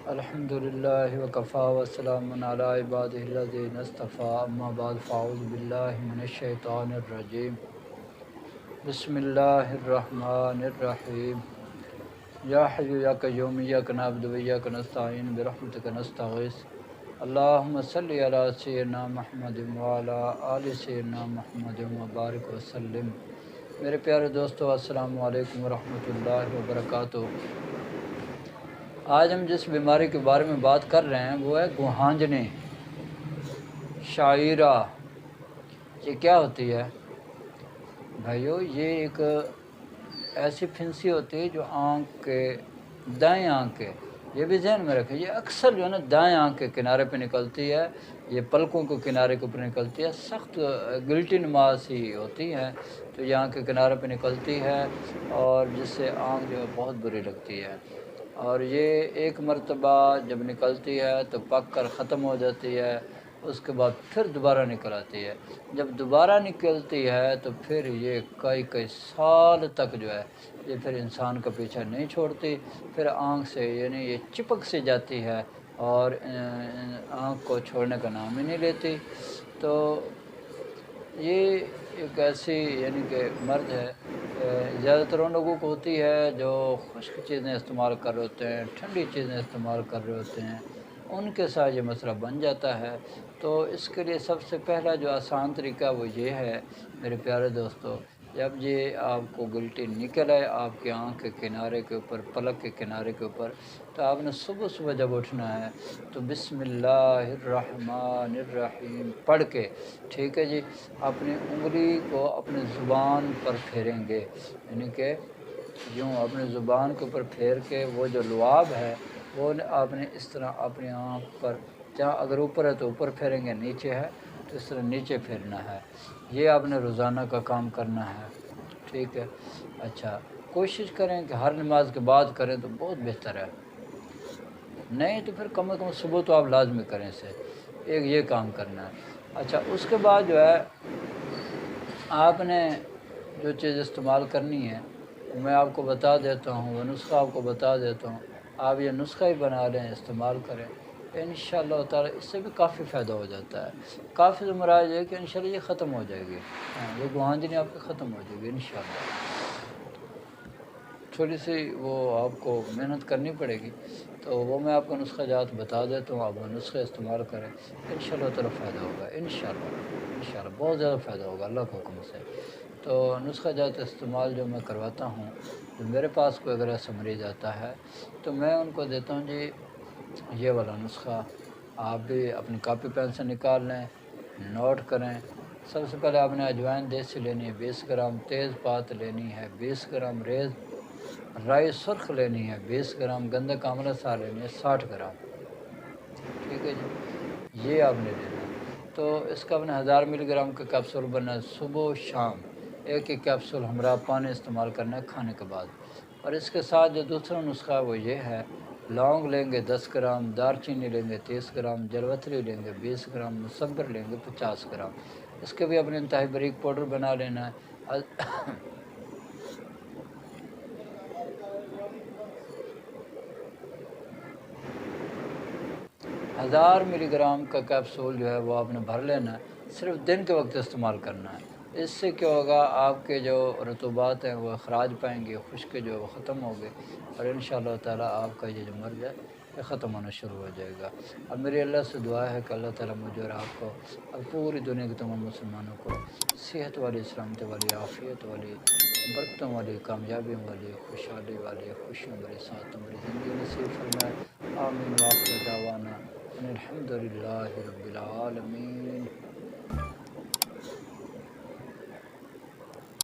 الحمدللہ وکفا وسلام علی عبادہ الذین اصطفیٰ اما بعد فاعوذ باللہ من الشیطان الرجیم بسم اللہ الرحمن الرحیم یا حی یا قیوم یاک نعبد و یاک نستعین برحمتک نستغیث اللہم صلی علی سیدنا محمد وعلی آل سیدنا محمد وبارک وسلم۔ میرے پیارے دوستو، السلام علیکم ورحمۃ اللہ وبرکاتہ۔ آج ہم جس بیماری کے بارے میں بات کر رہے ہیں وہ ہے گوہانجنی شاعرہ۔ یہ کیا ہوتی ہے بھائیو؟ یہ ایک ایسی پھنسی ہوتی ہے جو آنکھ کے دائیں آنکھ کے، یہ بھی ذہن میں رکھیں، یہ اکثر جو ہے نا دائیں آنکھ کے کنارے پہ نکلتی ہے، یہ پلکوں کے کنارے کے اوپر نکلتی ہے، سخت گلٹی نماز ہی ہوتی ہے، تو یہ آنکھ کے کنارے پہ نکلتی ہے اور جس سے آنکھ جو ہے بہت بری لگتی ہے، اور یہ ایک مرتبہ جب نکلتی ہے تو پک کر ختم ہو جاتی ہے، اس کے بعد پھر دوبارہ نکل آتی ہے۔ جب دوبارہ نکلتی ہے تو پھر یہ کئی سال تک جو ہے یہ پھر انسان کا پیچھا نہیں چھوڑتی، پھر آنکھ سے یعنی یہ چپک سے جاتی ہے اور آنکھ کو چھوڑنے کا نام ہی نہیں لیتی۔ تو یہ ایک ایسی یعنی کہ مرض ہے، زیادہ تر ان لوگوں کو ہوتی ہے جو خشک چیزیں استعمال کر رہے ہوتے ہیں، ٹھنڈی چیزیں استعمال کر رہے ہوتے ہیں، ان کے ساتھ یہ مسئلہ بن جاتا ہے۔ تو اس کے لیے سب سے پہلا جو آسان طریقہ وہ یہ ہے میرے پیارے دوستو، جب یہ آپ کو گلٹی نکل آئے آپ کی آنکھ کے کنارے کے اوپر، پلک کے کنارے کے اوپر، تو آپ نے صبح جب اٹھنا ہے تو بسم اللہ الرحمن الرحیم پڑھ کے، ٹھیک ہے جی، اپنی انگلی کو اپنے زبان پر پھیریں گے، یعنی کہ یوں اپنے زبان کے اوپر پھیر کے وہ جو لعاب ہے وہ آپ نے اس طرح اپنی آنکھ پر، جہاں اگر اوپر ہے تو اوپر پھیریں گے، نیچے ہے تو اس طرح نیچے پھیرنا ہے۔ یہ آپ نے روزانہ کا کام کرنا ہے، ٹھیک ہے۔ اچھا، کوشش کریں کہ ہر نماز کے بعد کریں تو بہت بہتر ہے، نہیں تو پھر کم از کم صبح تو آپ لازمی کریں اسے، ایک یہ کام کرنا ہے۔ اچھا، اس کے بعد جو ہے آپ نے جو چیز استعمال کرنی ہے میں آپ کو بتا دیتا ہوں، وہ نسخہ آپ کو بتا دیتا ہوں، آپ یہ نسخہ ہی بنا لیں، استعمال کریں، انشاءاللہ تعالی اس سے بھی کافی فائدہ ہو جاتا ہے۔ کافی مراد ہے کہ انشاءاللہ یہ ختم ہو جائے گی، یہ گوہانجنی آپ کی ختم ہو جائے گی انشاءاللہ۔ تھوڑی سی وہ آپ کو محنت کرنی پڑے گی، تو وہ میں آپ کو نسخہ جات بتا دیتا ہوں، آپ وہ نسخے استعمال کریں، انشاءاللہ تعالی فائدہ ہوگا، انشاءاللہ بہت زیادہ فائدہ ہوگا اللہ کے حکم سے۔ تو نسخہ جات استعمال جو میں کرواتا ہوں، جو میرے پاس کوئی اگر ایسا مریض آتا ہے تو میں ان کو دیتا ہوں جی یہ والا نسخہ، آپ بھی اپنی کاپی پین سے نکال لیں، نوٹ کریں۔ سب سے پہلے آپ نے اجوائن دیسی لینی ہے 20 گرام، تیز پات لینی ہے 20 گرام، رائی سرخ لینی ہے 20 گرام، گندک آملہ سا لینی ہے 60 گرام، ٹھیک ہے جی، یہ آپ نے لینا ہے۔ تو اس کا اپنے 1000 ملی گرام کا کیپسول بننا ہے، صبح و شام ایک کیپسول ہمراہ پانی استعمال کرنا ہے کھانے کے بعد۔ اور اس کے ساتھ جو دوسرا نسخہ ہے وہ یہ ہے، لونگ لیں گے 10 گرام، دار چینی لیں گے 30 گرام، جلوتری لیں گے 20 گرام، مصبر لیں گے 50 گرام، اس کے بھی اپنے انتہائی باریک پاؤڈر بنا لینا ہے۔ 1000 ملی گرام کا کیپسول جو ہے وہ آپ نے بھر لینا ہے، صرف دن کے وقت استعمال کرنا ہے۔ اس سے کیا ہوگا، آپ کے جو رطوبات ہیں وہ اخراج پائیں گے، خشک جو ہے وہ ختم ہوگے، اور انشاءاللہ تعالیٰ آپ کا یہ جو مرض ہے یہ ختم ہونا شروع ہو جائے گا۔ اب میری اللہ سے دعا ہے کہ اللہ تعالیٰ مجھے اور آپ کو اور پوری دنیا کے تمام مسلمانوں کو صحت والی، سلامت والی، عافیت والی، برکتوں والی، کامیابیوں والی، خوشحالی والی، خوشیوں والی ساتھ ہماری زندگی نصیب فرمائے۔ آمین، وآخر دعوانا ان الحمد للہ رب العالمین۔